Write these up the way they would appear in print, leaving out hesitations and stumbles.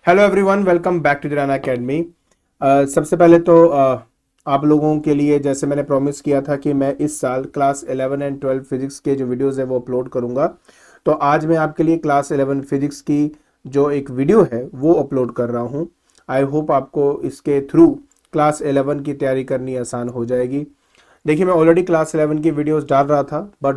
Hello everyone, welcome back to दिराना academy. सबसे पहले तो आप लोगों के लिए जैसे मैंने प्रॉमिस किया था कि मैं इस साल क्लास 11 एंड 12 फिजिक्स के जो वीडियोस है वो अपलोड करूंगा। तो आज मैं आपके लिए क्लास 11 फिजिक्स की जो एक वीडियो है वो अपलोड कर रहा हूं। आई होप आपको इसके थ्रू क्लास 11 की तैयारी करनी आसान हो जाएगी। देखिए, मैं ऑलरेडी क्लास 11 की वीडियोस डाल रहा था, बट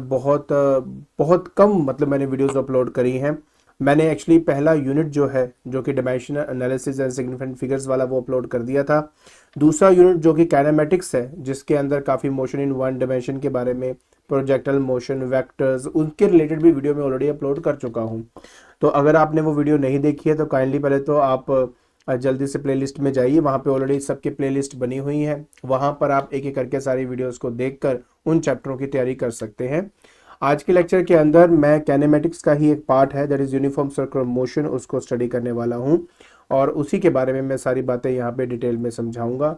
बहुत कम मतलब मैंने वीडियोस अपलोड करी हैं। मैंने एक्चुअली पहला यूनिट जो है, जो कि dimensional analysis and significant figures वाला, वो अपलोड कर दिया था। दूसरा यूनिट जो कि काइनेमेटिक्स है, जिसके अंदर काफ़ी मोशन इन वन डायमेंशन के बारे में, प्रोजेक्टाइल मोशन, वेक्टर्स, उनके रिलेटेड भी वीडियो मैं ऑलरेडी अपलोड कर चुका हूँ। तो अगर आपने वो वीडियो नहीं देखी है तो काइंडली पहले तो आप जल्दी से प्लेलिस्ट में जाइए। वहाँ पे ऑलरेडी सबकी प्लेलिस्ट बनी हुई है। वहाँ पर आप एक एक करके सारी वीडियोस को देखकर उन चैप्टरों की तैयारी कर सकते हैं। आज के लेक्चर के अंदर मैं कैनेमेटिक्स का ही एक पार्ट है, that is uniform circular motion, उसको स्टडी करने वाला हूँ और उसी के बारे में मैं सारी बातें यहाँ पे डिटेल में समझाऊंगा।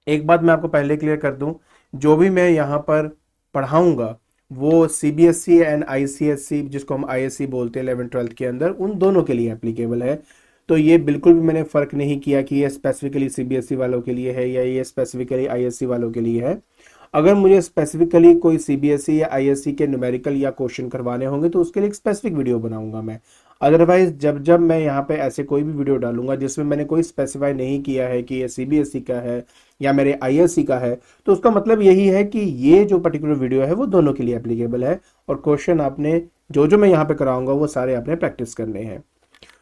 एक बात मैं आपको पहले क्लियर कर दूं, जो भी मैं यहाँ पर पढ़ाऊंगा वो सीबीएसई एंड आईसीएसई, जिसको हम आईएससी बोलते हैं 11th-12th के अंदर, उन दोनों के लिए एप्लीकेबल है। तो ये बिल्कुल भी मैंने फ़र्क नहीं किया कि ये स्पेसिफिकली सीबीएसई वालों के लिए है या ये स्पेसिफिकली आईएससी वालों के लिए है। अगर मुझे स्पेसिफिकली कोई सीबीएसई या आईएससी के न्यूमेरिकल या क्वेश्चन करवाने होंगे तो उसके लिए एक स्पेसिफिक वीडियो बनाऊंगा मैं। अदरवाइज जब जब मैं यहाँ पे ऐसे कोई भी वीडियो डालूंगा जिसमें मैंने कोई स्पेसिफाई नहीं किया है कि ये सीबीएसई का है या मेरे आईएससी का है, तो उसका मतलब यही है कि ये जो पर्टिकुलर वीडियो है वो दोनों के लिए एप्लीकेबल है और क्वेश्चन आपने जो जो मैं यहाँ पे कराऊंगा वो सारे आपने प्रैक्टिस करने हैं।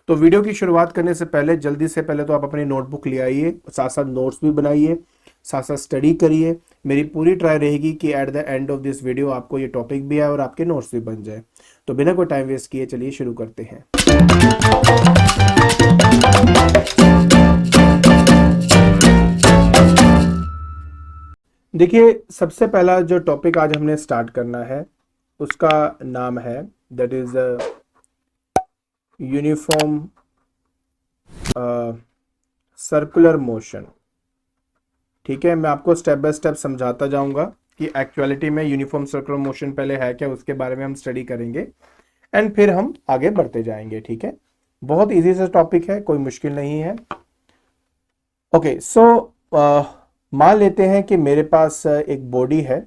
तो वीडियो की शुरुआत करने से पहले जल्दी से पहले तो आप अपनी नोटबुक ले आइए, साथ साथ नोट्स भी बनाइए, साथ साथ स्टडी करिए। मेरी पूरी ट्राई रहेगी कि at the end of this video आपको ये टॉपिक भी आए और आपके नोट्स भी बन जाए। तो बिना कोई टाइम वेस्ट किए चलिए शुरू करते हैं। देखिए, सबसे पहला जो टॉपिक आज हमने स्टार्ट करना है उसका नाम है that is uniform circular motion. ठीक है, मैं आपको स्टेप बाय स्टेप समझाता जाऊंगा कि एक्चुअलिटी में यूनिफॉर्म सर्कुलर मोशन पहले है क्या, उसके बारे में हम स्टडी करेंगे एंड फिर हम आगे बढ़ते जाएंगे। ठीक है, बहुत इजी सा टॉपिक है, कोई मुश्किल नहीं है। ओके, सो मान लेते हैं कि मेरे पास एक बॉडी है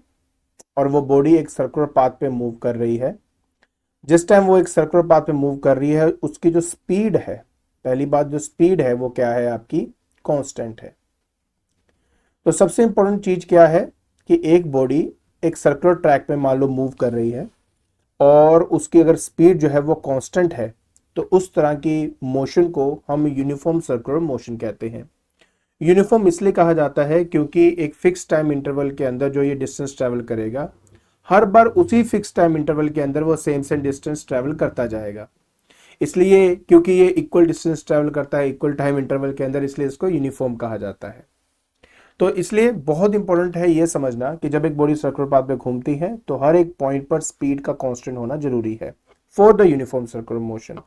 और वो बॉडी एक सर्कुलर पाथ पे मूव कर रही है। जिस टाइम वो एक सर्कुलर पाथ पे मूव कर रही है, उसकी जो स्पीड है, पहली बात जो स्पीड है वो क्या है, आपकी कांस्टेंट है। तो सबसे इंपॉर्टेंट चीज क्या है कि एक बॉडी एक सर्कुलर ट्रैक पे मान लो मूव कर रही है और उसकी अगर स्पीड जो है वो कांस्टेंट है, तो उस तरह की मोशन को हम यूनिफॉर्म सर्कुलर मोशन कहते हैं। यूनिफॉर्म इसलिए कहा जाता है क्योंकि एक फिक्स टाइम इंटरवल के अंदर जो ये डिस्टेंस ट्रेवल करेगा, हर बार उसी फिक्स टाइम इंटरवल के अंदर वो सेम डिस्टेंस ट्रेवल करता जाएगा। इसलिए क्योंकि ये इक्वल डिस्टेंस ट्रेवल करता है इक्वल टाइम इंटरवल के अंदर, इसलिए इसको यूनिफॉर्म कहा जाता है। तो इसलिए बहुत इंपॉर्टेंट है ये समझना कि जब एक बॉडी सर्कुलर पाथ में घूमती है तो हर एक पॉइंट पर स्पीड का कांस्टेंट होना जरूरी है for the uniform circular motion.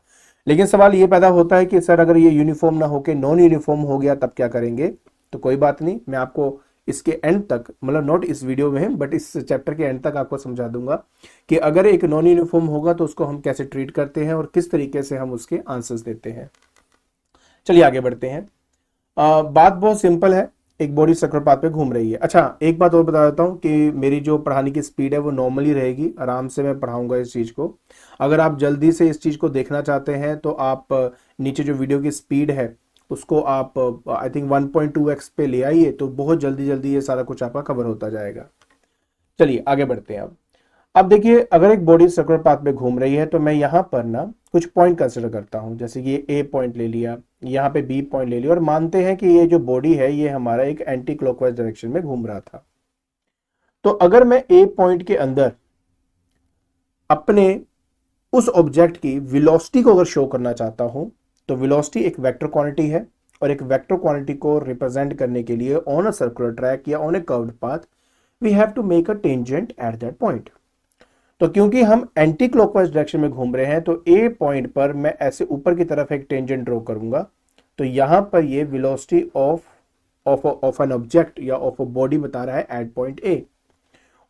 लेकिन सवाल ये पैदा होता है कि सर अगर ये यूनिफॉर्म ना होके नॉन यूनिफॉर्म हो गया तब क्या करेंगे? तो कोई बात नहीं, मैं आपको इसके एंड तक, मतलब नॉट इस वीडियो में बट इस चैप्टर के एंड तक आपको समझा दूंगा कि अगर एक नॉन यूनिफॉर्म होगा तो उसको हम कैसे ट्रीट करते हैं और किस तरीके से हम उसके आंसर्स देते हैं। चलिए आगे बढ़ते हैं। बात बहुत सिंपल है, एक बॉडी सर्कुलर पाथ पे घूम रही है। अच्छा, एक बात और बता देता हूँ कि मेरी जो पढ़ाने की स्पीड है वो नॉर्मली रहेगी, आराम से मैं पढ़ाऊंगा इस चीज़ को। अगर आप जल्दी से इस चीज़ को देखना चाहते हैं तो आप नीचे जो वीडियो की स्पीड है उसको आप आई थिंक 1.2x पे ले आइए, तो बहुत जल्दी जल्दी ये सारा कुछ आपका कवर होता जाएगा। चलिए आगे बढ़ते हैं। अब देखिए, अगर एक बॉडी सर्कुलर पाथ में घूम रही है तो मैं यहाँ पर ना कुछ पॉइंट कंसिडर करता हूँ, जैसे कि ये ए पॉइंट ले लिया, यहाँ पे बी पॉइंट ले लिया और मानते हैं कि ये जो बॉडी है ये हमारा एक एंटी क्लॉकवाइज डायरेक्शन में घूम रहा था। तो अगर मैं ए पॉइंट के अंदर अपने उस ऑब्जेक्ट की वेलोसिटी को अगर शो करना चाहता हूं, तो वेलोसिटी एक वेक्टर क्वांटिटी है और एक वेक्टर क्वांटिटी को रिप्रेजेंट करने के लिए ऑन अ सर्कुलर ट्रैक या on a curved path we have to make a tangent at that point. तो क्योंकि हम एंटी क्लॉकवाइज डायरेक्शन में घूम रहे हैं तो ए पॉइंट पर मैं ऐसे ऊपर की तरफ एक टेंजेंट ड्रॉ करूंगा, तो यहां पर ये velocity of of an object या ऑफ अ बॉडी बता रहा है एट पॉइंट ए।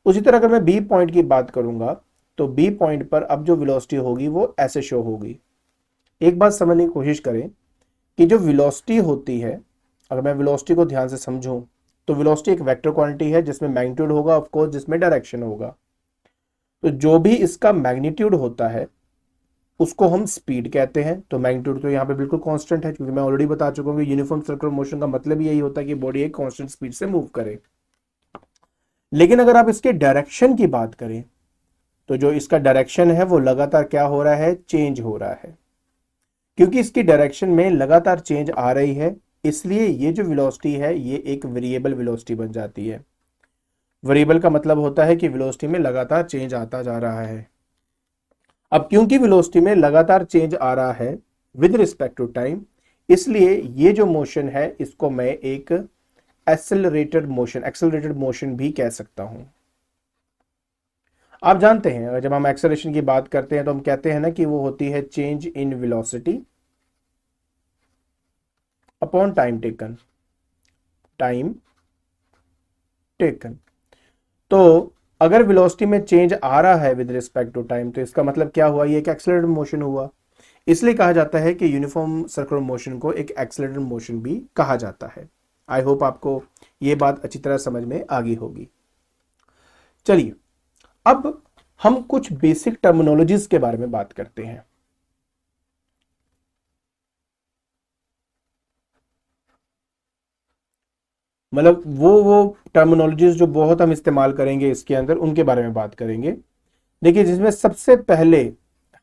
उसी तरह अगर मैं बी पॉइंट की बात करूंगा तो बी पॉइंट पर अब जो वेलोसिटी होगी वो ऐसे शो होगी। एक बात समझने की कोशिश करें कि जो वेलोसिटी होती है, अगर मैं वेलोसिटी को ध्यान से समझूं तो वेलोसिटी एक वेक्टर क्वांटिटी है जिसमें मैग्नीट्यूड होगा, ऑफ कोर्स, जिसमें डायरेक्शन होगा। तो जो भी इसका मैग्नीट्यूड होता है उसको हम स्पीड कहते हैं। तो मैग्नीट्यूड तो यहाँ पे बिल्कुल कांस्टेंट है, क्योंकि मैं ऑलरेडी बता चुका हूँ कि यूनिफॉर्म सर्कुलर मोशन का मतलब यही होता है कि बॉडी एक कांस्टेंट स्पीड से मूव करे। लेकिन अगर आप इसके डायरेक्शन की बात करें तो जो इसका डायरेक्शन है वो लगातार क्या हो रहा है, चेंज हो रहा है। क्योंकि इसकी डायरेक्शन में लगातार चेंज आ रही है, इसलिए ये जो वेलोसिटी है ये एक वेरिएबल वेलोसिटी बन जाती है। वेरिएबल का मतलब होता है कि वेलोसिटी में लगातार चेंज आता जा रहा है। अब क्योंकि वेलोसिटी में लगातार चेंज आ रहा है विद रिस्पेक्ट टू टाइम, इसलिए ये जो मोशन है इसको मैं एक एक्सेलरेटेड मोशन भी कह सकता हूं। आप जानते हैं जब हम एक्सेलरेशन की बात करते हैं तो हम कहते हैं ना कि वो होती है change in velocity upon time taken. तो अगर वेलोसिटी में चेंज आ रहा है विद रिस्पेक्ट टू टाइम तो इसका मतलब क्या हुआ, ये एक एक्सेलरेटेड मोशन हुआ। इसलिए कहा जाता है कि यूनिफॉर्म सर्कुलर मोशन को एक एक्सेलरेटेड मोशन भी कहा जाता है। आई होप आपको ये बात अच्छी तरह समझ में आ गई होगी। चलिए अब हम कुछ बेसिक टर्मिनोलॉजीज के बारे में बात करते हैं। मतलब वो टर्मिनोलॉजीज जो बहुत हम इस्तेमाल करेंगे इसके अंदर, उनके बारे में बात करेंगे। देखिए, जिसमें सबसे पहले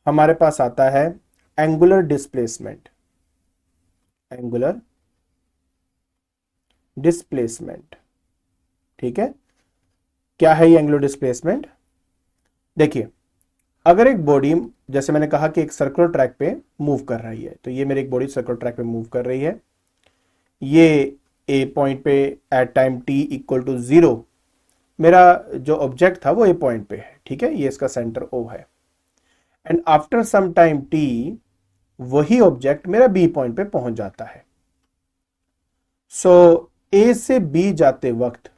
हमारे पास आता है एंगुलर डिस्प्लेसमेंट। एंगुलर डिस्प्लेसमेंट, ठीक है। क्या है ये एंगुलर डिस्प्लेसमेंट? देखिए, अगर एक बॉडी, जैसे मैंने कहा कि एक सर्कुलर ट्रैक पे मूव कर रही है, तो ये मेरी एक बॉडी सर्कुलर ट्रैक पे मूव कर रही है। ये ए पॉइंट पे at time t equal to 0 मेरा जो ऑब्जेक्ट था वो ए पॉइंट पे है, ठीक है, ये इसका सेंटर ओ है। And after some time t वही ऑब्जेक्ट मेरा बी पॉइंट पे पहुंच जाता है। सो ए से बी जाते वक्त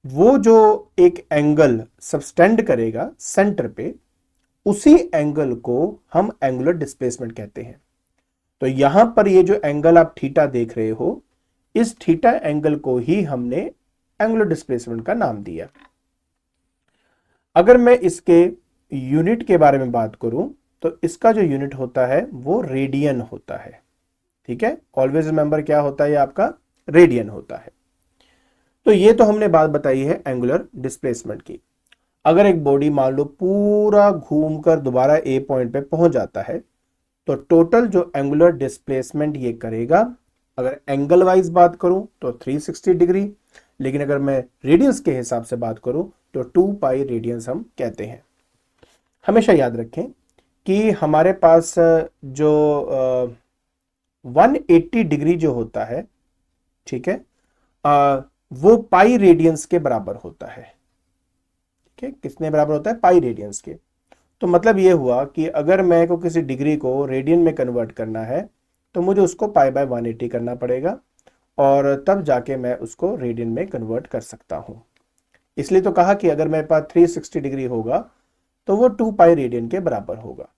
वो जो एक एंगल सबटेंड करेगा सेंटर पे, उसी एंगल को हम एंगुलर डिस्प्लेसमेंट कहते हैं। तो यहां पर ये जो एंगल आप थीटा देख रहे हो, इस थीटा एंगल को ही हमने एंगुलर डिस्प्लेसमेंट का नाम दिया। अगर मैं इसके यूनिट के बारे में बात करूं तो इसका जो यूनिट होता है वो रेडियन होता है, ठीक है। ऑलवेज रिमेंबर क्या होता है, आपका रेडियन होता है। तो ये तो हमने बात बताई है एंगुलर डिस्प्लेसमेंट की। अगर एक बॉडी मान लो पूरा घूमकर दोबारा ए पॉइंट पे पहुंच जाता है तो टोटल जो एंगुलर डिस्प्लेसमेंट ये करेगा, अगर एंगल वाइज बात करूं तो 360 डिग्री, लेकिन अगर मैं रेडियंस के हिसाब से बात करूं तो 2 पाई रेडियंस हम कहते हैं। हमेशा याद रखें कि हमारे पास जो 180 डिग्री जो होता है, ठीक है, वो पाई रेडियंस के बराबर होता है, ठीक है। किसने बराबर होता है? पाई रेडियंस के। तो मतलब ये हुआ कि अगर मैं को किसी डिग्री को रेडियन में कन्वर्ट करना है तो मुझे उसको पाई बाय 180 करना पड़ेगा, और तब जाके मैं उसको रेडियन में कन्वर्ट कर सकता हूं। इसलिए तो कहा कि अगर मेरे पास 360 डिग्री होगा तो वो 2 पाई रेडियन के बराबर होगा।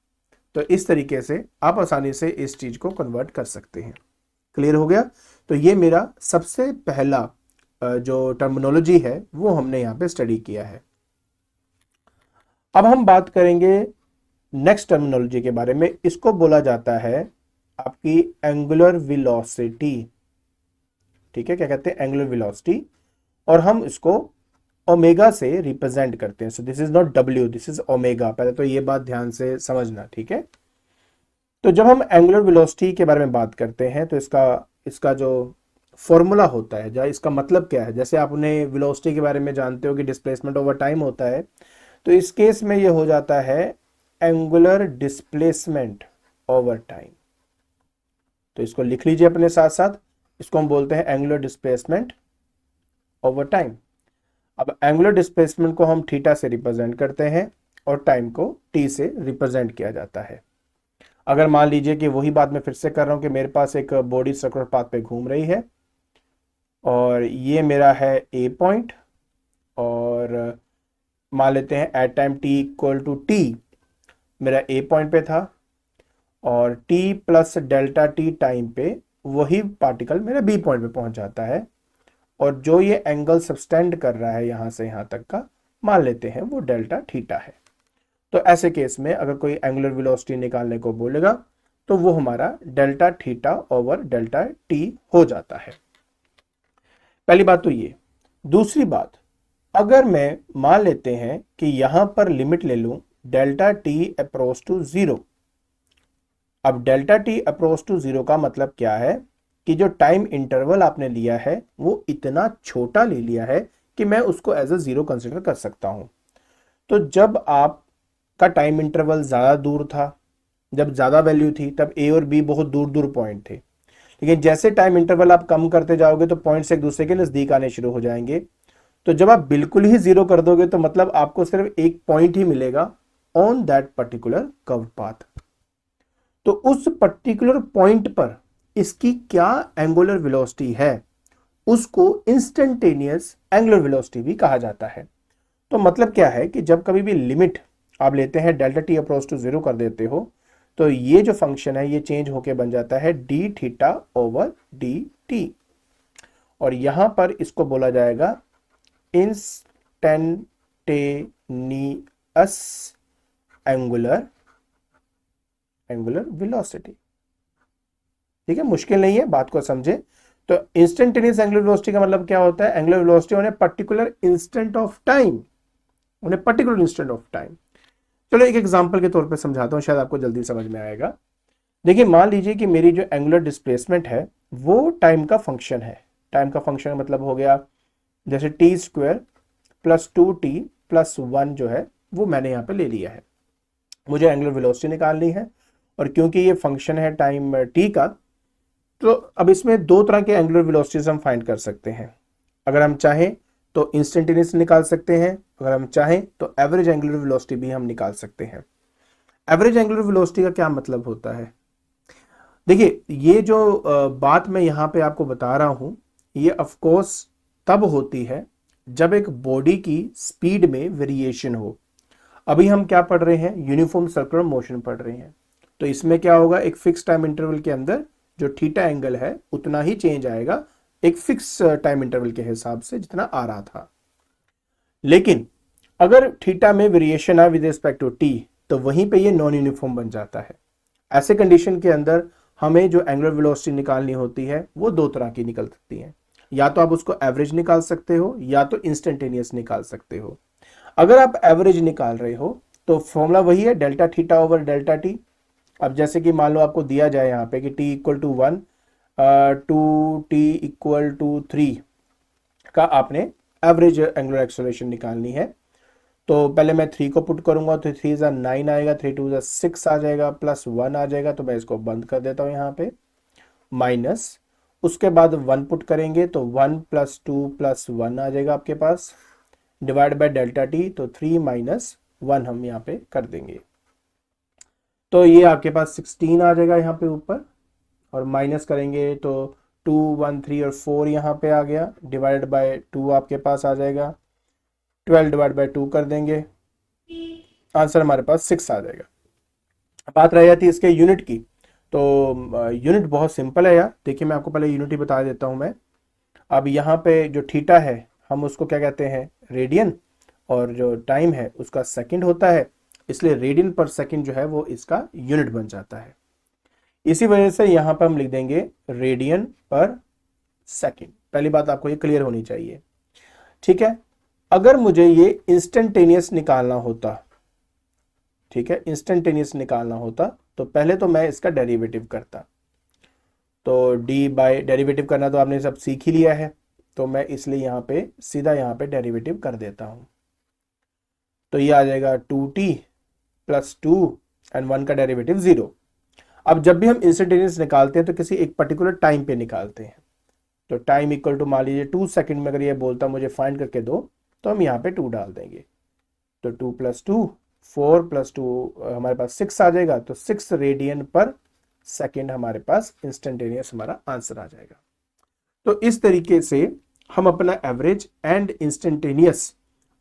तो इस तरीके से आप आसानी से इस चीज को कन्वर्ट कर सकते हैं। क्लियर हो गया? तो ये मेरा सबसे पहला जो टर्मिनोलॉजी है वो हमने यहाँ पे स्टडी किया है। अब हम बात करेंगे नेक्स्ट टर्मिनोलॉजी के बारे में। इसको बोला जाता है आपकी एंगुलर वेलोसिटी, ठीक है। क्या कहते हैं? Angular velocity. और हम इसको ओमेगा से रिप्रेजेंट करते हैं। So this is not W, this is omega. पहले तो ये बात ध्यान से समझना, ठीक है। तो जब हम एंगुलर वेलोसिटी के बारे में बात करते हैं तो इसका जो फॉर्मूला होता है, या इसका मतलब क्या है, जैसे आप उन्हें वेलोसिटी के बारे में जानते हो कि डिस्प्लेसमेंट ओवर टाइम होता है, तो इस केस में ये हो जाता है एंगुलर डिस्प्लेसमेंट ओवर टाइम। तो इसको लिख लीजिए अपने साथ साथ, इसको हम बोलते हैं एंगुलर डिस्प्लेसमेंट ओवर टाइम। अब एंगुलर डिस्प्लेसमेंट को हम थीटा से रिप्रेजेंट करते हैं और टाइम को टी से रिप्रेजेंट किया जाता है। अगर मान लीजिए कि वही बात मैं फिर से कर रहा हूं कि मेरे पास एक बॉडी सर्कुलर पाथ पे घूम रही है और ये मेरा है ए पॉइंट, और मान लेते हैं at time t equal to t मेरा ए पॉइंट पे था, और t plus delta t time पे वही पार्टिकल मेरे बी पॉइंट पे पहुंच जाता है, और जो ये एंगल सबस्टेंड कर रहा है यहां से यहां तक का, मान लेते हैं वो डेल्टा थीटा है। तो ऐसे केस में अगर कोई एंगुलर वेलोसिटी निकालने को बोलेगा तो वो हमारा delta theta over delta T हो जाता है। पहली बात तो ये। दूसरी बात, अगर मैं मान लेते हैं कि यहां पर लिमिट ले लूं delta T approach to zero. अब delta T approach to zero का मतलब क्या है कि जो टाइम इंटरवल आपने लिया है वो इतना छोटा ले लिया है कि मैं उसको एज अ जीरो कंसिडर कर सकता हूं। तो जब आपका टाइम इंटरवल ज्यादा दूर था, जब ज्यादा वैल्यू थी, तब ए और बी बहुत दूर दूर पॉइंट थे। लेकिन जैसे टाइम इंटरवल आप कम करते जाओगे तो पॉइंट्स एक दूसरे के नजदीक आने शुरू हो जाएंगे। तो जब आप बिल्कुल ही जीरो कर दोगे तो मतलब आपको सिर्फ एक पॉइंट ही मिलेगा on that particular curve path. तो उस पर्टिकुलर पॉइंट पर इसकी क्या एंगुलर वेलोसिटी है उसको इंस्टेंटेनियस एंगुलर वेलोसिटी भी कहा जाता है। तो मतलब क्या है कि जब कभी भी लिमिट आप लेते हैं delta T approach to zero कर देते हो तो ये जो फंक्शन है ये चेंज होके बन जाता है D theta over D T, और यहां पर इसको बोला जाएगा इंस्टेंटेनियस एंगुलर वेलोसिटी। ठीक है, मुश्किल नहीं है, बात को समझे। तो इंस्टेंटेनियस एंगुलर वेलोसिटी का मतलब क्या होता है? Angular velocity on a particular instant of time, on a particular instant of time. चलो एक एग्जांपल के तौर पे समझाता हूं, शायद आपको जल्दी समझ में आएगा। देखिए, मान लीजिए कि मेरी जो एंगुलर डिस्प्लेसमेंट है वो टाइम का फंक्शन है। टाइम का फंक्शन मतलब हो गया जैसे T square plus 2t plus 1 जो है वो मैंने यहाँ पे ले लिया है। मुझे एंगुलर वेलोसिटी निकालनी है, और क्योंकि ये फंक्शन है टाइम t का, तो अब इसमें दो तरह के एंगुलर वेलोसिटीज हम फाइंड कर सकते हैं। अगर हम चाहें तो इंस्टेंटेनियस निकाल सकते हैं, अगर हम चाहें तो एवरेज एंगुलर वेलोसिटी भी हम निकाल सकते हैं। एवरेज एंगुलर वेलोसिटी का क्या मतलब होता है? देखिए, ये जो बात मैं यहाँ पे आपको बता रहा हूँ ये ऑफ कोर्स तब होती है जब एक बॉडी की स्पीड में वेरिएशन हो। अभी हम क्या पढ़ रहे हैं? यूनिफॉर्म सर्कुलर मोशन पढ़ रहे हैं। तो इसमें क्या होगा, एक फिक्स टाइम इंटरवल के अंदर जो थीटा एंगल है उतना ही चेंज आएगा एक फिक्स टाइम इंटरवल के हिसाब से जितना आ रहा था। लेकिन अगर थीटा में वेरिएशन आए विद रिस्पेक्ट टू टी तो वहीं पे ये नॉन यूनिफॉर्म बन जाता है। ऐसे कंडीशन के अंदर हमें जो एंगुलर वेलोसिटी निकालनी होती है वो दो तरह की निकल सकती है। या तो आप उसको एवरेज निकाल सकते हो या तो इंस्टेंटेनियस निकाल सकते हो। अगर आप एवरेज निकाल रहे हो तो फॉर्मूला वही है delta theta over delta T. अब जैसे कि मान लो आपको दिया जाए यहाँ पे कि t equal to 1 to t equal to 3 का आपने एवरेज एंगुलर एक्सेलरेशन निकालनी है। तो पहले मैं 3 को पुट करूंगा तो 3 ज़ा 9 आएगा, 3 2 ज़ा 6 आ जाएगा, प्लस 1 आ जाएगा। तो मैं इसको बंद कर देता हूँ यहाँ पे, माइनस उसके बाद 1 पुट करेंगे तो 1 प्लस 2 प्लस 1 आ जाएगा आपके पास, डिवाइड बाय डेल्टा टी। तो 3 माइनस 1 हम यहाँ पे कर देंगे तो ये आपके पास 16 आ जाएगा यहाँ पे ऊपर, और माइनस करेंगे तो 2 1 3 और 4 यहाँ पे आ गया, डिवाइडेड बाय 2 आपके पास आ जाएगा, 12 डिवाइड बाय 2 कर देंगे, आंसर हमारे पास 6 आ जाएगा। बात रह जाती है इसके यूनिट की। तो यूनिट बहुत सिंपल है यार। देखिए, मैं आपको पहले यूनिट ही बता देता हूँ मैं। अब यहाँ पे जो थीटा है हम उसको क्या कहते हैं? रेडियन, और जो टाइम है उसका सेकंड होता है, इसलिए रेडियन पर सेकंड जो है वो इसका यूनिट बन जाता है। इसी वजह से यहाँ पर हम लिख देंगे रेडियन पर सेकंड। पहली बात आपको ये क्लियर होनी चाहिए, ठीक है। अगर मुझे ये इंस्टेंटेनियस निकालना होता, ठीक है, इंस्टेंटेनियस निकालना होता तो पहले तो मैं इसका डेरिवेटिव करता। तो डी बाय डेरिवेटिव करना तो आपने सब सीख ही लिया है, तो मैं इसलिए यहाँ पे सीधा यहाँ पे डेरिवेटिव कर देता हूँ। तो ये आ जाएगा 2t प्लस 2 एंड 1 का डेरिवेटिव 0। अब जब भी हम इंस्टेंटेनियस निकालते हैं तो किसी एक पर्टिकुलर टाइम पे निकालते हैं। तो टाइम इक्वल टू मान लीजिए 2 सेकंड में अगर ये बोलता मुझे फाइंड करके दो तो हम यहाँ पे 2 डाल देंगे। तो 2 प्लस 2 4 प्लस 2 हमारे पास 6 आ जाएगा। तो 6 रेडियन पर सेकंड हमारे पास इंस्टेंटेनियस हमारा आंसर आ जाएगा। तो इस तरीके से हम अपना average and instantaneous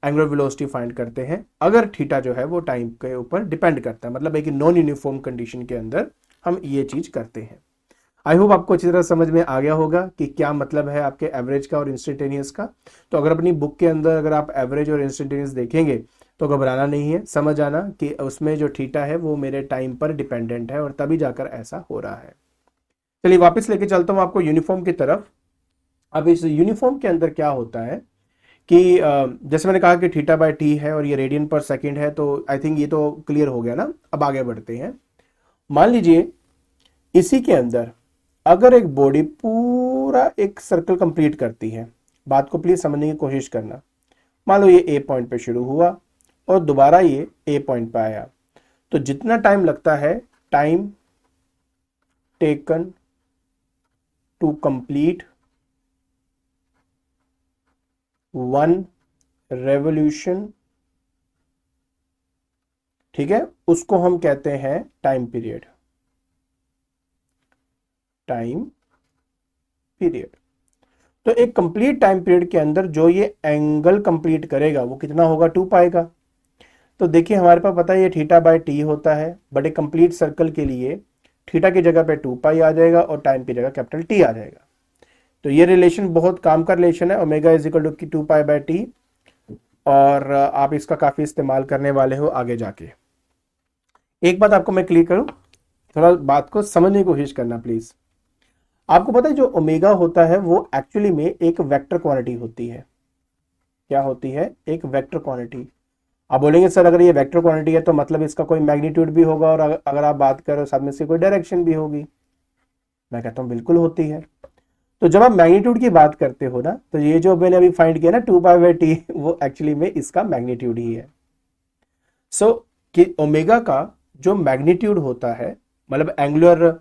angular velocity find करते हैं, अगर थीटा जो है वो टाइम के ऊपर डिपेंड करता है, मतलब एक नॉन यूनिफॉर्म कंडीशन के अंदर हम ये चीज करते हैं। आई होप आपको अच्छी तरह समझ में आ गया होगा कि क्या मतलब है आपके एवरेज का और इंस्टेंटेनियस का। तो अगर अपनी बुक के अंदर अगर आप एवरेज और इंस्टेंटेनियस देखेंगे तो घबराना नहीं है, समझ आना कि उसमें जो थीटा है वो मेरे टाइम पर डिपेंडेंट है और तभी जाकर ऐसा हो रहा है। चलिए वापस लेके चलता हूं आपको यूनिफॉर्म की तरफ। अब इस यूनिफॉर्म के अंदर क्या होता है कि जैसे मैंने कहा कि थीटा बाय टी है और ये रेडियन पर सेकंड है, तो आई थिंक ये तो क्लियर हो गया ना। अब आगे बढ़ते हैं। मान लीजिए इसी के अंदर अगर एक बॉडी पूरा एक सर्कल कंप्लीट करती है, बात को प्लीज समझने की कोशिश करना। मान लो ये ए पॉइंट पे शुरू हुआ और दोबारा ये ए पॉइंट पे आया, तो जितना टाइम लगता है, time taken to complete one revolution, ठीक है, उसको हम कहते हैं टाइम पीरियड। Time period. तो एक कंप्लीट टाइम पीरियड के अंदर जो ये एंगल कंप्लीट करेगा वो कितना होगा, 2 पाई का। तो देखिए हमारे पास पता है ये थीटा बाय टी होता है, बट एक कंप्लीट सर्कल के लिए थीटा की जगह पे 2 पाई आ जाएगा और टाइम की जगह कैपिटल टी आ जाएगा। तो ये रिलेशन बहुत काम का रिलेशन है, omega is equal to 2 pi by t, और आप इसका काफी इस्तेमाल करने वाले हो आगे जाके। एक बात आपको मैं क्लियर करूं, थोड़ा बात को समझने की कोशिश करना प्लीज। आपको पता है जो ओमेगा होता है वो एक्चुअली में एक वेक्टर क्वांटिटी होती है। क्या होती है, एक वेक्टर क्वांटिटी। आप बोलेंगे सर अगर ये वेक्टर क्वांटिटी है तो मतलब इसका कोई मैग्नीट्यूड भी होगा और अगर आप बात करो साथ में इसकी कोई डायरेक्शन भी होगी। मैं कहता हूं बिल्कुल होती है। तो जब आप मैग्नीट्यूड की बात करते हो ना, तो ये जो मैंने अभी फाइंड किया ना 2 पाई बाय टी, वो एक्चुअली में इसका मैग्नीट्यूड ही है। सो कि ओमेगा का जो मैग्नीट्यूड होता है, मतलब एंगुलर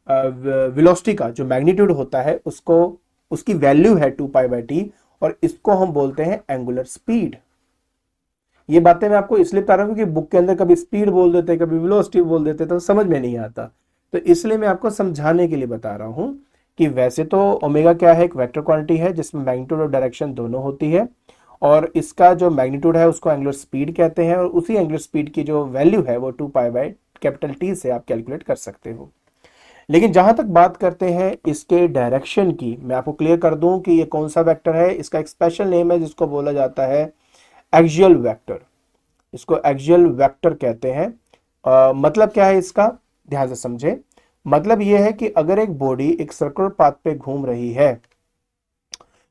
वेलोसिटी का जो मैग्नीट्यूड होता है, उसको उसकी वैल्यू है 2 पाई बाय टी, और इसको हम बोलते हैं एंगुलर स्पीड। ये बातें मैं आपको इसलिए बता रहा हूं क्योंकि बुक के अंदर कभी स्पीड बोल देते, कभी वेलोसिटी बोल देते, तो समझ में नहीं आता। तो इसलिए मैं आपको समझाने के लिए बता रहा हूं कि वैसे तो ओमेगा क्या है, एक वेक्टर क्वांटिटी है जिसमें मैग्नीट्यूड और डायरेक्शन दोनों होती है, और इसका जो मैग्नीट्यूड है उसको एंगुलर स्पीड कहते हैं, और उसी एंगुलर स्पीड की जो वैल्यू है वो 2 पाई बाय कैपिटल टी से आप कैलकुलेट कर सकते हो। लेकिन जहां तक बात करते हैं इसके डायरेक्शन की, मैं आपको क्लियर कर दूं कि ये कौन सा वेक्टर है। इसका एक स्पेशल नेम है जिसको बोला जाता है एक्सियल वेक्टर। इसको एक्सियल वेक्टर कहते हैं। मतलब क्या है इसका, ध्यान से समझे। मतलब यह है कि अगर एक बॉडी एक सर्कुलर पाथ पे घूम रही है,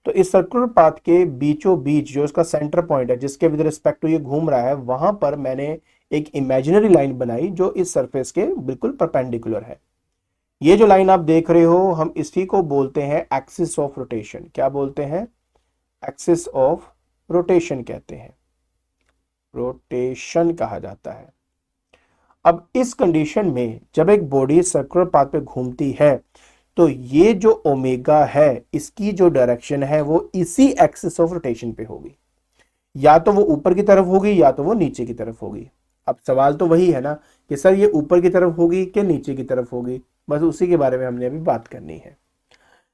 तो इस सर्कुलर पाथ के बीचों बीच जो इसका सेंटर पॉइंट है जिसके विद रिस्पेक्ट टू ये घूम रहा है, वहां पर मैंने एक इमेजिनरी लाइन बनाई जो इस सरफेस के बिल्कुल परपेंडिकुलर है। ये जो लाइन आप देख रहे हो, हम इसी को बोलते हैं एक्सिस ऑफ रोटेशन। क्या बोलते हैं, एक्सिस ऑफ रोटेशन कहते हैं, रोटेशन कहा जाता है। अब इस कंडीशन में जब एक बॉडी सर्कुलर पाथ पे घूमती है, तो ये जो ओमेगा है इसकी जो डायरेक्शन है वो इसी एक्सिस ऑफ रोटेशन पे होगी। या तो वो ऊपर की तरफ होगी या तो वो नीचे की तरफ होगी। अब सवाल तो वही है ना कि सर ये ऊपर की तरफ होगी कि नीचे की तरफ होगी, बस उसी के बारे में हमने अभी बात करनी है।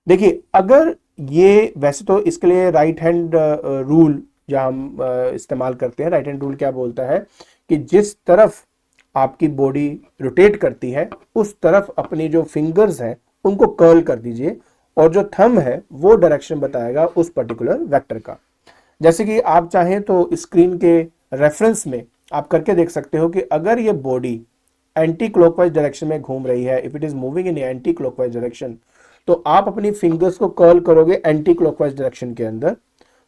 देखिए अगर ये, वैसे तो इसके लिए राइट हैंड रूल जो हम इस्तेमाल करते हैं, राइट हैंड रूल क्या बोलता है कि जिस तरफ आपकी बॉडी रोटेट करती है उस तरफ अपनी जो फिंगर्स हैं उनको कर्ल कर दीजिए, और जो थंब है वो डायरेक्शन बताएगा उस पर्टिकुलर वेक्टर का। जैसे कि आप चाहें तो स्क्रीन के रेफरेंस में आप करके देख सकते हो कि अगर ये बॉडी एंटी क्लॉकवाइज डायरेक्शन में घूम रही है, if it is moving in anti clockwise direction, तो आप अपनी फिंगर्स को कर्ल करोगे एंटी क्लॉकवाइज डायरेक्शन के अंदर,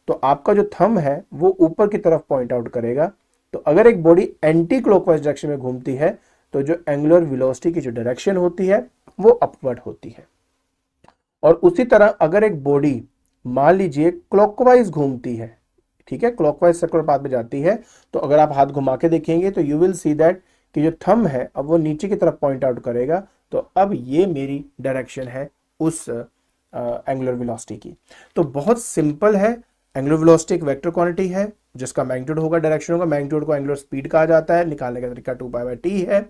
तो आपका जो थंब है वो ऊपर की तरफ पॉइंट आउट करेगा। तो अगर एक बॉडी एंटी क्लॉकवाइज डायरेक्शन में घूमती है तो जो एंगुलर वेलोसिटी की जो डायरेक्शन होती है वो अपवर्ड होती है। और उसी तरह अगर एक बॉडी मान लीजिए क्लॉकवाइज घूमती है, ठीक है, क्लॉकवाइज सर्कुलर पाथ में जाती है, तो अगर आप हाथ घुमा के देखेंगे तो यू विल सी दैट कि जो थंब है अब वो नीचे की तरफ पॉइंट आउट करेगा। तो अब ये मेरी डायरेक्शन है उस एंगुलर वेलोसिटी की। तो बहुत सिंपल है। एंगुलर वेलोसिटी एक वेक्टर क्वांटिटी है जिसका मैग्नीट्यूड होगा, डायरेक्शन होगा। मैग्नीट्यूड को एंगुलर स्पीड कहा जाता है। निकालने का तरीका 2 पाई बाय टी है।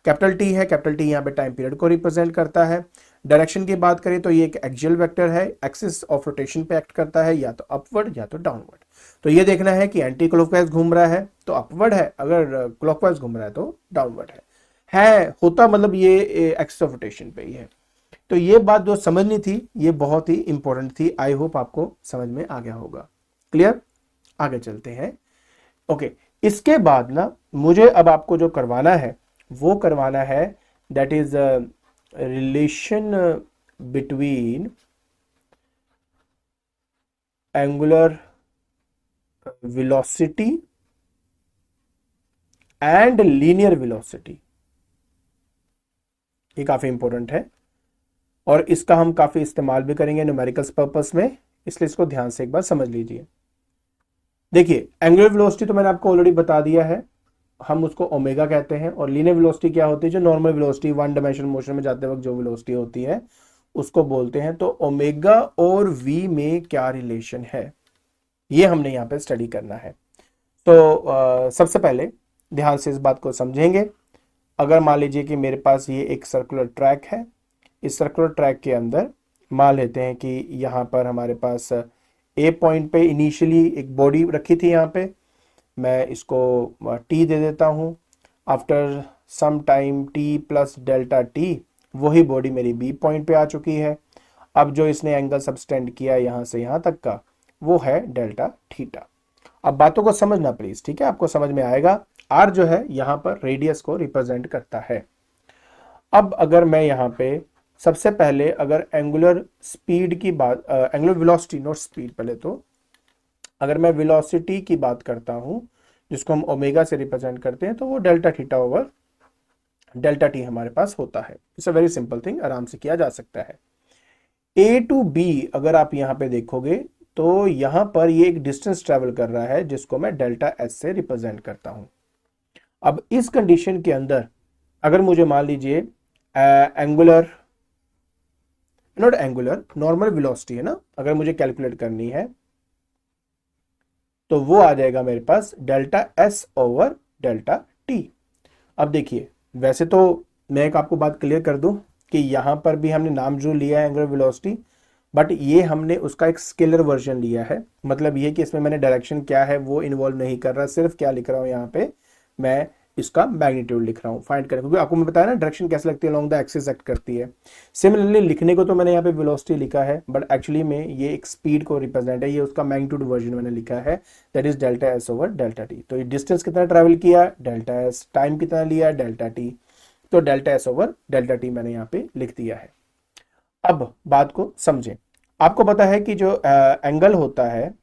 कैपिटल टी है, कैपिटल टी यहाँ पे टाइम पीरियड को रिप्रेजेंट करता है। डायरेक्शन की बात करें तो ये एक एक्सियल वेक्टर है, एक्सिस ऑफ रोटेशन पे एक्ट करता है, या तो अपवर्ड या तो डाउनवर्ड। तो ये देखना है कि एंटी क्लॉकवाइज घूम रहा है तो अपवर्ड है, अगर क्लॉकवाइज घूम रहा है तो डाउनवर्ड है। है होता, मतलब ये एक्सिस ऑफ रोटेशन पे ही है। तो ये बात जो समझनी थी ये बहुत ही इंपॉर्टेंट थी। आई होप आपको समझ में आ गया होगा। क्लियर, आगे चलते हैं। ओके, इसके बाद ना मुझे अब आपको जो करवाना है वो करवाना है, that is relation between angular velocity and linear velocity. ये काफी इंपॉर्टेंट है और इसका हम काफी इस्तेमाल भी करेंगे न्यूमेरिकल्स पर्पस में, इसलिए इसको ध्यान से एक बार समझ लीजिए। देखिए, एंगुलर वेलोसिटी तो मैंने आपको ऑलरेडी बता दिया है, हम उसको ओमेगा कहते हैं। और लीनियर वेलोसिटी क्या होती है, जो normal velocity one dimension motion में जाते वक्त जो वेलोसिटी होती है उसको बोलते हैं। तो ओमेगा और वी में क्या रिलेशन है ये हमने यहाँ पे स्टडी करना है। तो सबसे पहले ध्यान से इस बात को समझेंगे। अगर मान लीजिए कि मेरे पास ये एक सर्कुलर ट्रैक है, इस सर्कुलर ट्रैक के अंदर मान लेते हैं कि यहाँ पर हमारे पास ए पॉइंट पे इनिशियली एक बॉडी रखी थी, यहाँ पे मैं इसको टी दे देता हूँ। After some time t plus delta t, वही बॉडी मेरी बी पॉइंट पे आ चुकी है। अब जो इसने एंगल सबटेंड किया यहाँ से यहाँ तक का वो है डेल्टा थीटा। अब बातों को समझना प्लीज, ठीक है, आपको समझ में आएगा। आर जो है यहाँ पर रेडियस को रिप्रेजेंट करता है। अब अगर मैं यहाँ पे सबसे पहले अगर एंगुलर स्पीड की बात, एंगुलर वेलोसिटी नॉट स्पीड, पहले तो अगर मैं वेलोसिटी की बात करता हूं जिसको हम ओमेगा से रिप्रेजेंट करते हैं, तो वो delta theta over delta T हमारे पास होता है। It's a very simple thing, आराम से किया जा सकता है। ए टू बी अगर आप यहाँ पे देखोगे तो यहाँ पर ये एक डिस्टेंस ट्रेवल कर रहा है जिसको मैं डेल्टा एस से रिप्रेजेंट करता हूं। अब इस कंडीशन के अंदर अगर मुझे मान लीजिए angular not angular normal velocity है ना, अगर मुझे कैलकुलेट करनी है तो वो आ जाएगा मेरे पास delta S over delta T. अब देखिए, वैसे तो मैं एक आपको बात क्लियर कर दूं कि यहां पर भी हमने नाम जो लिया है एंगुलर वेलोसिटी, बट ये हमने उसका एक स्केलर वर्जन लिया है। मतलब ये कि इसमें मैंने डायरेक्शन क्या है वो इन्वॉल्व नहीं कर रहा, सिर्फ क्या लिख रहा हूं यहाँ पे, मैं इसका मैग्नीट्यूड लिख रहा हूँ फाइंड करें, क्योंकि आपको मैं बताया ना डायरेक्शन कैसे लगती है, अलोंग द एक्सिस एक्ट करती है। सिमिलरली लिखने को तो मैंने यहाँ पे वेलोसिटी लिखा है, बट एक्चुअली में ये एक स्पीड को रिप्रेजेंट है, ये उसका मैग्नीट्यूड वर्जन मैंने लिखा है, that is delta S over delta T. तो ये डिस्टेंस कितना ट्रेवल किया डेल्टा एस, टाइम कितना लिया डेल्टा टी, तो delta S over delta T मैंने यहाँ पे लिख दिया है। अब बात को समझें, आपको पता है कि जो एंगल होता है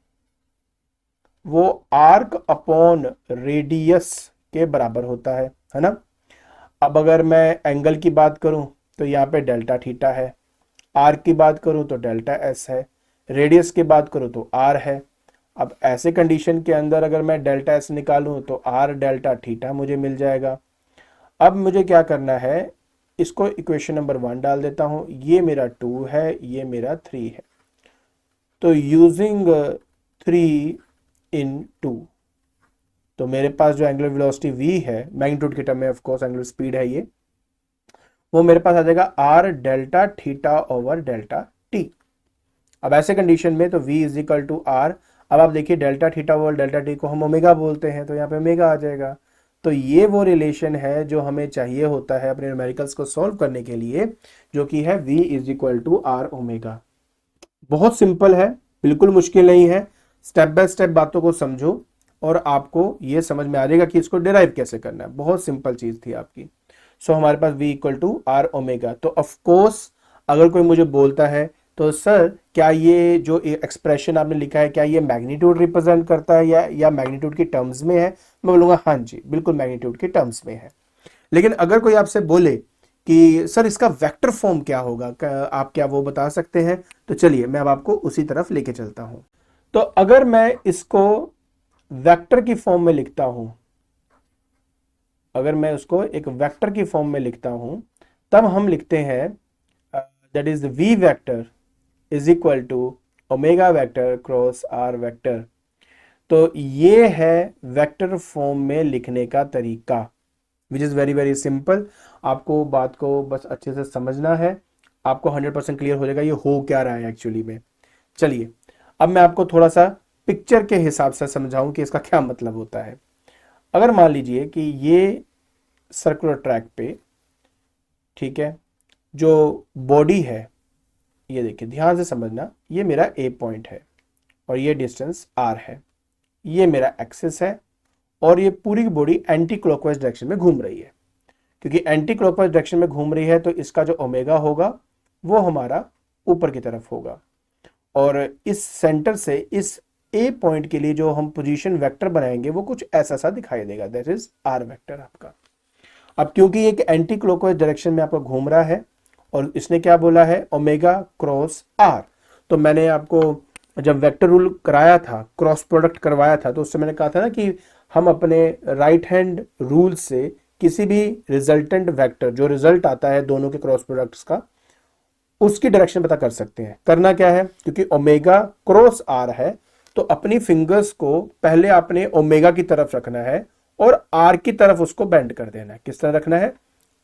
वो आर्क अपॉन रेडियस के बराबर होता है ना। अब अगर मैं एंगल की बात करूं तो यहाँ पे डेल्टा थीटा है, आर्क की बात करूं तो डेल्टा एस है, रेडियस की बात करूं तो आर है। अब ऐसे कंडीशन के अंदर अगर मैं डेल्टा एस निकालूं तो आर डेल्टा थीटा मुझे मिल जाएगा। अब मुझे क्या करना है, इसको इक्वेशन नंबर 1 डाल देता हूं, ये मेरा 2 है, ये मेरा 3 है। तो यूजिंग 3 इन 2, तो मेरे पास जो एंगुलर वेलोसिटी v है मैग्नीट्यूड के टर्म में, ऑफ कोर्स एंगुलर स्पीड है ये, वो मेरे पास आ जाएगा r delta theta over delta T. अब ऐसे कंडीशन में तो v is equal to r. अब आप देखिए delta theta over delta t को हम ओमेगा बोलते हैं, तो यहाँ पे ओमेगा आ जाएगा। तो ये वो रिलेशन है जो हमें चाहिए होता है अपने न्यूमेरिकल्स को सॉल्व करने के लिए, जो कि है v is equal to r omega. बहुत सिंपल है, बिल्कुल मुश्किल नहीं है। स्टेप बाय स्टेप बातों को समझो और आपको ये समझ में आ जाएगा कि इसको डिराइव कैसे करना है। बहुत सिंपल चीज थी आपकी। सो हमारे पास v equal to r omega. तो ऑफ कोर्स अगर कोई मुझे बोलता है तो सर क्या ये जो एक्सप्रेशन आपने लिखा है क्या ये मैग्नीट्यूड रिप्रेजेंट करता है या मैग्नीट्यूड की टर्म्स में है, मैं बोलूंगा हाँ जी बिल्कुल मैग्नीट्यूड की टर्म्स में है। लेकिन अगर कोई आपसे बोले कि सर इसका वेक्टर फॉर्म क्या होगा, आप क्या वो बता सकते हैं, तो चलिए मैं अब आपको उसी तरफ लेके चलता हूं। तो अगर मैं इसको वेक्टर की फॉर्म में लिखता हूं, अगर मैं उसको एक वेक्टर की फॉर्म में लिखता हूं, तब हम लिखते हैं that is v vector is equal to omega vector cross r vector. तो ये है वेक्टर फॉर्म में लिखने का तरीका, which is very very simple. आपको बात को बस अच्छे से समझना है, आपको 100% क्लियर हो जाएगा ये हो क्या रहा है एक्चुअली में। चलिए अब मैं आपको थोड़ा सा पिक्चर के हिसाब से समझाऊं कि इसका क्या मतलब होता है। अगर मान लीजिए कि ये सर्कुलर ट्रैक पे, ठीक है, जो बॉडी है, ये देखिए ध्यान से समझना, ये मेरा ए पॉइंट है और ये डिस्टेंस आर है, ये मेरा एक्सिस है और ये पूरी बॉडी एंटी क्लॉकवाइज डायरेक्शन में घूम रही है। क्योंकि एंटी क्लॉकवाइज डायरेक्शन में घूम रही है तो इसका जो ओमेगा होगा वो हमारा ऊपर की तरफ होगा, और इस सेंटर से इस ए पॉइंट के लिए जो हम पोजीशन वेक्टर बनाएंगे वो कुछ ऐसा सा दिखाई देगा, दैट इज आर वेक्टर आपका। अब क्योंकि एक एंटी क्लॉकवाइज डायरेक्शन में आपका घूम रहा है और इसने क्या बोला है, ओमेगा क्रॉस आर, तो मैंने आपको जब वेक्टर रूल कराया था, क्रॉस प्रोडक्ट करवाया था, तो उससे मैंने कहा था ना कि हम अपने राइट हैंड रूल से किसी भी रिजल्टेंट वेक्टर, जो रिजल्ट आता है दोनों के क्रॉस प्रोडक्ट्स का, उसकी डायरेक्शन पता कर सकते हैं। करना क्या है, क्योंकि ओमेगा क्रॉस आर है तो अपनी फिंगर्स को पहले आपने ओमेगा की तरफ रखना है और आर की तरफ उसको बेंड कर देना है। किस तरह रखना है,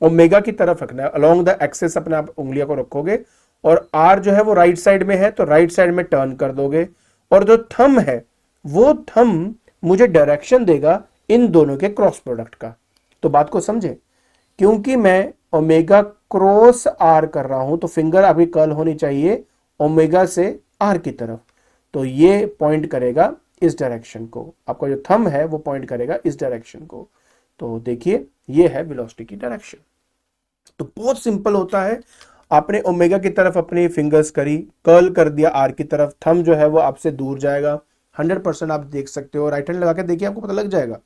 ओमेगा की तरफ रखना है, अलोंग द एक्सिस अपने आप उंगलियों को रखोगे और आर जो है वो राइट साइड में है तो राइट साइड में टर्न कर दोगे, और जो थंब है वो थंब मुझे डायरेक्शन देगा इन दोनों के क्रॉस प्रोडक्ट का। तो बात को समझे, क्योंकि मैं ओमेगा क्रॉस आर कर रहा हूं तो फिंगर आपकी कर्ल होनी चाहिए ओमेगा से आर की तरफ, तो ये पॉइंट करेगा इस डायरेक्शन को, आपका जो थंब है वो पॉइंट करेगा इस डायरेक्शन को। तो देखिए ये है वेलोसिटी की डायरेक्शन। तो बहुत सिंपल होता है, आपने ओमेगा की तरफ अपनी फिंगर्स करी, कर्ल कर दिया आर की तरफ, थंब जो है वो आपसे दूर जाएगा। 100% आप देख सकते हो, राइट हैंड लगा के देखिए आपको पता लग जाएगा।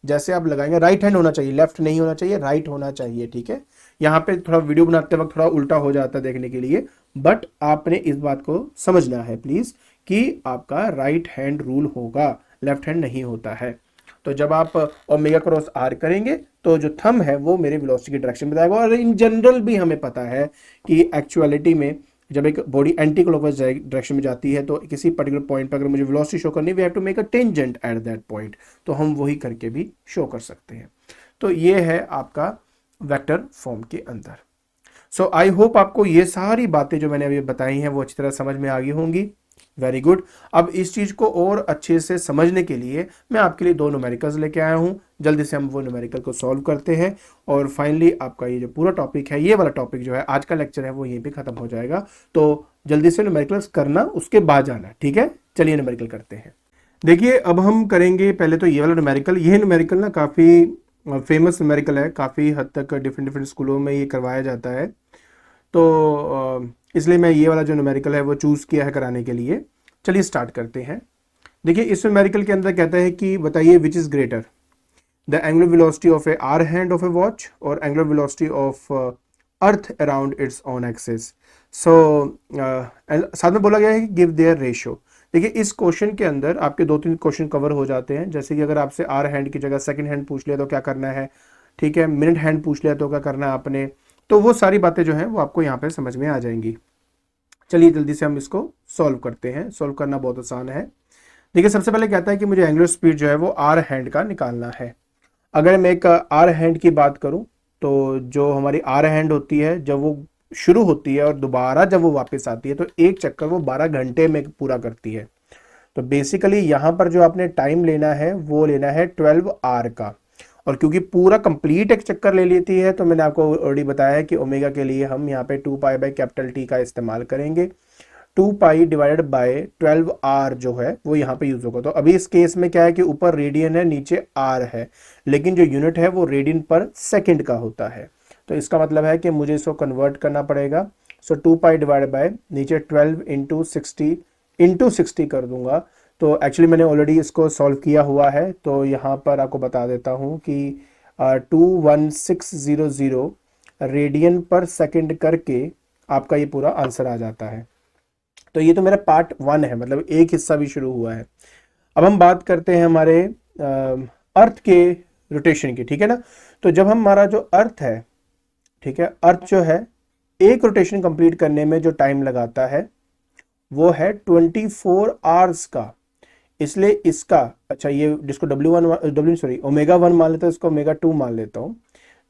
जैसे आप लगाएंगे, राइट हैंड होना चाहिए, लेफ्ट नहीं होना चाहिए, राइट होना चाहिए, ठीक है। यहाँ पे थोड़ा वीडियो बनाते वक्त थोड़ा उल्टा हो जाता है देखने के लिए, बट आपने इस बात को समझना है प्लीज कि आपका राइट हैंड रूल होगा, लेफ्ट हैंड नहीं होता है। तो जब आप ओमेगा क्रॉस आर करेंगे तो जो थंब है वो मेरे वेलोसिटी की डायरेक्शन बताएगा। और इन जनरल भी हमें पता है कि एक्चुअलिटी में जब एक बॉडी एंटी क्लॉकवाइज डायरेक्शन में जाती है तो किसी पर्टिकुलर पॉइंट पर अगर मुझे वेलोसिटी शो करनी, we have to make a tangent at that point, तो हम वही करके भी शो कर सकते हैं। तो ये है आपका वेक्टर फॉर्म के अंदर। सो आई होप आपको ये सारी बातें जो मैंने अभी बताई हैं वो अच्छी तरह समझ में आ गई होंगी। Very good. अब इस चीज को और अच्छे से समझने के लिए मैं आपके लिए 2 न्यूमेरिकल्स लेके आया हूं। जल्दी से हम वो न्यूमेरिकल को सॉल्व करते हैं और फाइनली आपका ये जो पूरा टॉपिक है, ये वाला टॉपिक जो है आज का लेक्चर है वो यहीं पे खत्म हो जाएगा। तो जल्दी से न्यूमेरिकल्स करना, उसके बाद जाना, ठीक है। चलिए न्यूमेरिकल करते हैं। देखिए अब हम करेंगे पहले तो ये वाला न्यूमेरिकल। ये न्यूमेरिकल ना काफ़ी फेमस न्यूमेरिकल है, काफ़ी हद तक डिफरेंट डिफरेंट स्कूलों में ये करवाया जाता है, तो इसलिए मैं ये वाला जो न्यूमेरिकल है वो चूज़ किया है कराने के लिए। चलिए स्टार्ट करते हैं। देखिए इस न्यूमेरिकल के अंदर कहता है कि बताइए which is greater, the angular velocity of a hour hand of a watch और angular velocity of earth around its own axis. So साथ में बोला गया है कि गिव देयर रेशियो। देखिए इस क्वेश्चन के अंदर आपके 2-3 क्वेश्चन कवर हो जाते हैं, जैसे कि अगर आपसे आर हैंड की जगह सेकंड हैंड पूछ लिया तो क्या करना है, ठीक है, मिनट हैंड पूछ लिया तो क्या करना है आपने, तो वो सारी बातें जो हैं वो आपको यहाँ पे समझ में आ जाएंगी। चलिए जल्दी से हम इसको सॉल्व करते हैं। सॉल्व करना बहुत आसान है। देखिए सबसे पहले कहता है कि मुझे एंगुलर स्पीड जो है वो आर हैंड का निकालना है। अगर मैं एक आर हैंड की बात करूं तो जो हमारी आर हैंड होती है जब वो शुरू होती है और दोबारा जब वो वापस आती है तो एक चक्कर वो 12 घंटे में पूरा करती है। तो बेसिकली यहाँ पर जो आपने टाइम लेना है वो लेना है 12 आर का, और क्योंकि पूरा कंप्लीट एक चक्कर ले लेती है तो मैंने आपको ऑलरेडी बताया है कि ओमेगा के लिए हम यहाँ पे 2 पाई बाई कैपिटल टी का इस्तेमाल करेंगे। 2 पाई डिवाइडेड बाय 12 आर जो है वो यहाँ पे यूज होगा। तो अभी इस केस में क्या है कि ऊपर रेडियन है, नीचे आर है, लेकिन जो यूनिट है वो रेडियन पर सेकेंड का होता है। तो इसका मतलब है कि मुझे इसको कन्वर्ट करना पड़ेगा। सो 2 पाई डिवाइडेड बाय नीचे 12 इंटू 60 कर दूंगा। तो एक्चुअली मैंने ऑलरेडी इसको सॉल्व किया हुआ है, तो यहाँ पर आपको बता देता हूँ कि 21600 रेडियन पर सेकंड करके आपका ये पूरा आंसर आ जाता है। तो ये तो मेरा पार्ट 1 है, मतलब एक हिस्सा भी शुरू हुआ है। अब हम बात करते हैं हमारे अर्थ के रोटेशन की, ठीक है ना। तो जब हमारा जो अर्थ है, ठीक है, अर्थ जो है एक रोटेशन कंप्लीट करने में जो टाइम लगाता है वो है 24 आवर्स का। इसलिए इसका, अच्छा ये जिसको ओमेगा 1 मान लेता हूँ, इसको ओमेगा 2 मान लेता हूँ,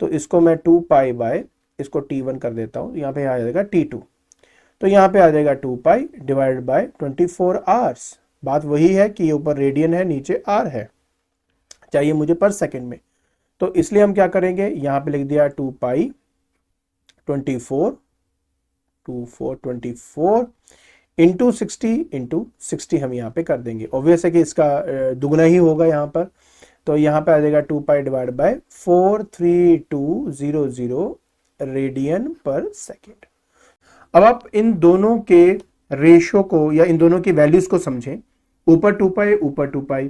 तो इसको मैं 2 पाई बाय इसको T1 कर देता हूँ, यहाँ पे आ जाएगा T2। तो यहाँ पे आ जाएगा 2 पाई डिवाइड बाय 24 आवर्स। बात वही है कि ये ऊपर रेडियन है, नीचे आर है, चाहिए मुझे पर सेकेंड में। तो इसलिए हम क्या करेंगे, यहां पे लिख दिया 2 पाई 24 इंटू 60 हम यहाँ पे कर देंगे। ऑब्वियस है कि इसका दुगना ही होगा यहाँ पर, तो यहाँ पे आ जाएगा 2 पाई डिवाइड बाय 43200 रेडियन पर सेकेंड। अब आप इन दोनों के रेशो को या इन दोनों की वैल्यूज को समझें। ऊपर 2 पाई ऊपर 2 पाई,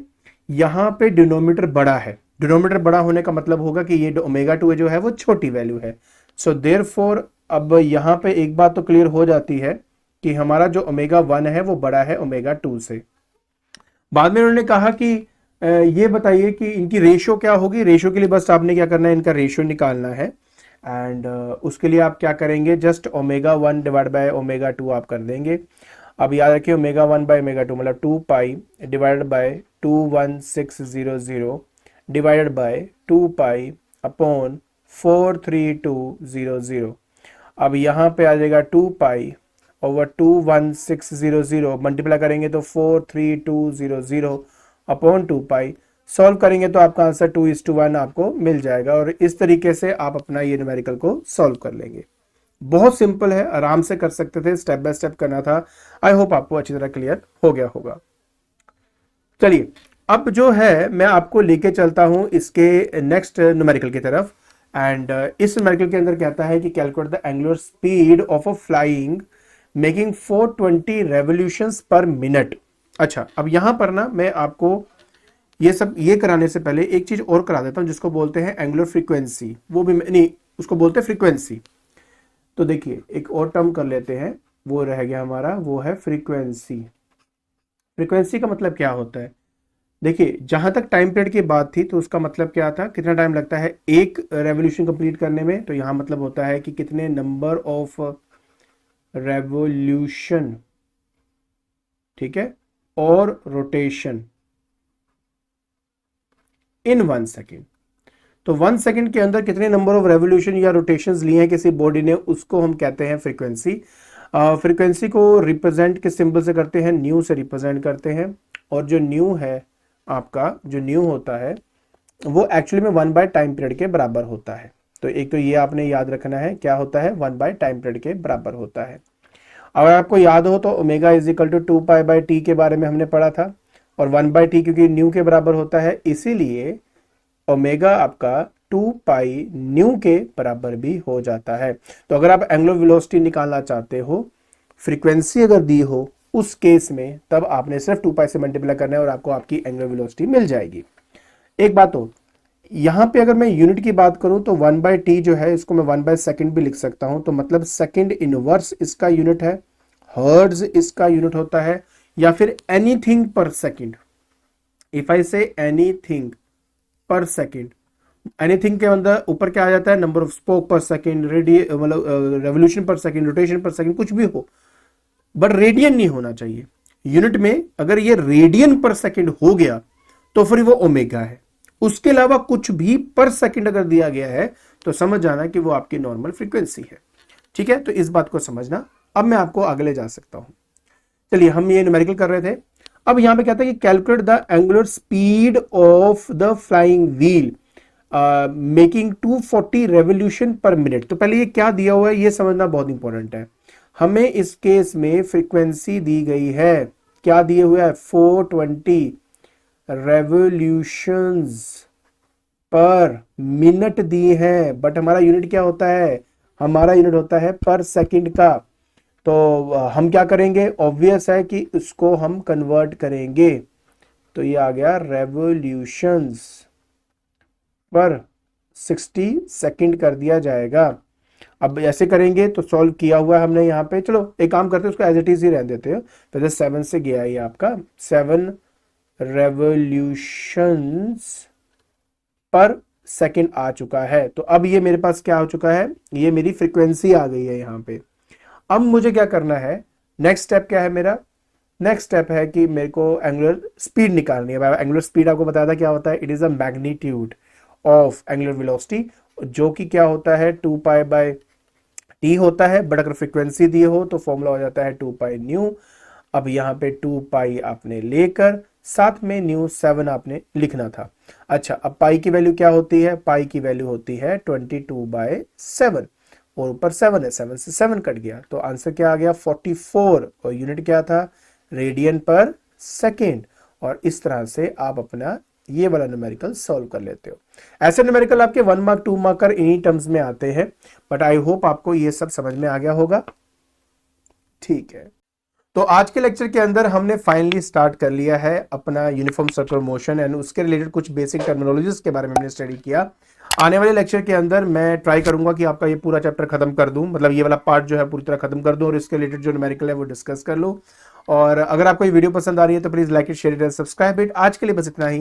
यहाँ पे डिनोमिनेटर बड़ा है। डिनोमिनेटर बड़ा होने का मतलब होगा कि ये ओमेगा 2 जो है वो छोटी वैल्यू है। सो देयरफॉर अब यहाँ पे एक बात तो क्लियर हो जाती है कि हमारा जो ओमेगा 1 है वो बड़ा है ओमेगा 2 से। बाद में उन्होंने कहा कि ये बताइए कि इनकी रेशियो क्या होगी। रेशियो के लिए बस आपने क्या करना है, इनका रेशियो निकालना है। एंड उसके लिए आप क्या करेंगे, just omega 1 divide by omega 2 आप कर देंगे। अब याद रखिए ओमेगा 1 बाय ओमेगा 2 मतलब 2 पाई divided by 21600 divided by 2 pi upon 43200। अब यहाँ पे आ जाएगा 2 पाई ओवर 21600 मल्टीप्लाई करेंगे तो 43200 अपॉन 2 पाई। सॉल्व करेंगे तो आपका आंसर 2:1 आपको मिल जाएगा। और इस तरीके से आप अपना ये न्यूमेरिकल को सॉल्व कर लेंगे। बहुत सिंपल है, आराम से कर सकते थे, स्टेप बाय स्टेप करना था। आई होप आपको अच्छी तरह क्लियर हो गया होगा। चलिए अब जो है मैं आपको लेके चलता हूं इसके नेक्स्ट न्यूमेरिकल की तरफ। एंड इस न्यूमेरिकल के अंदर कहता है कि calculate the angular speed of a flying making 420 revolutions पर मिनट। अच्छा, अब यहां पर ना मैं आपको ये कराने से पहले एक चीज और करा देता हूं जिसको बोलते हैं एंगुलर फ्रीक्वेंसी। वो भी नहीं, उसको बोलते हैं फ्रीक्वेंसी। तो देखिए एक और टर्म कर लेते हैं, वो रह गया हमारा, वो है फ्रीक्वेंसी। फ्रीक्वेंसी का मतलब क्या होता है, देखिए जहां तक टाइम पीरियड की बात थी तो उसका मतलब क्या था, कितना टाइम लगता है एक रेवोल्यूशन कंप्लीट करने में। तो यहां मतलब होता है कि कितने नंबर ऑफ रेवोल्यूशन, ठीक है, और रोटेशन इन 1 सेकेंड। तो 1 सेकेंड के अंदर कितने नंबर ऑफ रेवोल्यूशन या रोटेशंस लिए हैं किसी बॉडी ने, उसको हम कहते हैं फ्रीक्वेंसी। फ्रीक्वेंसी को रिप्रेजेंट किस सिंबल से करते हैं, न्यू से रिप्रेजेंट करते हैं। और जो न्यू है आपका, जो न्यू होता है वो एक्चुअली में 1 बाय टाइम पीरियड के बराबर होता है। तो एक तो ये आपने याद रखना है, क्या होता है, 1 बाय टाइम पीरियड के बराबर होता है। अगर आपको याद हो तो omega is equal to 2 pi by t के बारे में हमने पढ़ा था। और 1 बाय टी क्योंकि न्यू के बराबर होता है, इसीलिए ओमेगा आपका 2 पाई न्यू के बराबर भी हो जाता है। तो अगर आप एंगुलर वेलोसिटी निकालना चाहते हो, फ्रीक्वेंसी अगर दी हो, उस केस में तब आपने सिर्फ 2 पाई से मल्टीप्लाई करना है और आपको आपकी एंगुलर वेलोसिटी मिल जाएगी। एक बात हो, यहां पे अगर मैं यूनिट की बात करूं तो 1 बाय टी जो है इसको मैं 1 बाय सेकेंड भी लिख सकता हूं। तो मतलब सेकेंड इनवर्स इसका यूनिट है, हर्ट्ज इसका यूनिट होता है, या फिर एनीथिंग पर second. If I say anything पर सेकेंड, एनीथिंग के अंदर ऊपर क्या आ जाता है, नंबर ऑफ स्पोक पर सेकेंड, मतलब रेवोल्यूशन पर सेकेंड, रोटेशन पर सेकेंड, कुछ भी हो, बट रेडियन नहीं होना चाहिए यूनिट में। अगर ये रेडियन पर सेकेंड हो गया तो फिर वो ओमेगा है। उसके अलावा कुछ भी पर सेकेंड अगर दिया गया है तो समझ जाना कि वो आपकी नॉर्मल फ्रीक्वेंसी है। ठीक है, तो इस बात को समझना। अब मैं आपको आगे ले जा सकता हूं। चलिए हम ये न्यूमेरिकल कर रहे थे। अब यहां पे कहता है कि calculate the angular speed of the flying wheel making 240 revolution पर मिनट। तो पहले ये क्या दिया हुआ है ये समझना बहुत इंपॉर्टेंट है। हमें इस केस में फ्रीक्वेंसी दी गई है, क्या दिए हुए है, 420 रेवोल्यूशंस पर मिनट दिए हैं। बट हमारा यूनिट क्या होता है, हमारा यूनिट होता है पर सेकंड का। तो हम क्या करेंगे, ऑब्वियस है कि इसको हम कन्वर्ट करेंगे। तो ये आ गया रेवोल्यूशंस पर 60 सेकंड कर दिया जाएगा। अब ऐसे करेंगे तो सॉल्व किया हुआ है हमने यहाँ पे। चलो एक काम करते हैं, उसको एज इट इज ही रहने देते हो। पहले 7 से गया ये आपका 7 रेवोल्यूशंस पर सेकंड आ चुका है। तो अब ये मेरे पास क्या हो चुका है, ये मेरी फ्रीक्वेंसी आ गई है यहाँ पे। अब मुझे क्या करना है, नेक्स्ट स्टेप क्या है मेरा, नेक्स्ट स्टेप है कि मेरे को एंगुलर स्पीड निकालनी है। एंगुलर स्पीड आपको बताया था क्या होता है, it is a magnitude of angular velocity, जो कि क्या होता है 2 पाई बाय टी होता है। बट अगर फ्रीक्वेंसी दी हो तो फॉर्मूला हो जाता है 2 पाई न्यू। अब यहाँ पे 2 पाई आपने लेकर साथ में न्यू 7 आपने लिखना था। अच्छा, अब पाई की वैल्यू क्या होती है? पाई की वैल्यू होती है 22/7 और ऊपर 7 है, 7 से 7 कट गया तो आंसर क्या आ गया? 44। और यूनिट क्या था? रेडियन पर सेकेंड। और इस तरह से आप अपना ये वाला न्यूमेरिकल सॉल्व कर लेते हो। ऐसे न्यूमेरिकल आपके 1 मार्क 2 मार्क कर इन्हीं टर्म्स में आते हैं, बट आई होप आपको ये सब समझ में आ गया होगा। ठीक है, तो आज के लेक्चर के अंदर हमने फाइनली स्टार्ट कर लिया है अपना यूनिफॉर्म सर्कुलर मोशन एंड उसके रिलेटेड कुछ बेसिक टर्मिनोलॉजीज के बारे में हमने स्टडी किया। आने वाले लेक्चर के अंदर मैं ट्राई करूंगा कि आपका ये पूरा चैप्टर खत्म कर दूं, मतलब ये वाला पार्ट जो है पूरी तरह खत्म कर दूं और इसके रिलेटेड जो न्यूमेरिकल है वो डिस्कस कर लूं। और अगर आपको ये वीडियो पसंद आ रही है तो please like it, share it and subscribe it. आज के लिए बस इतना ही।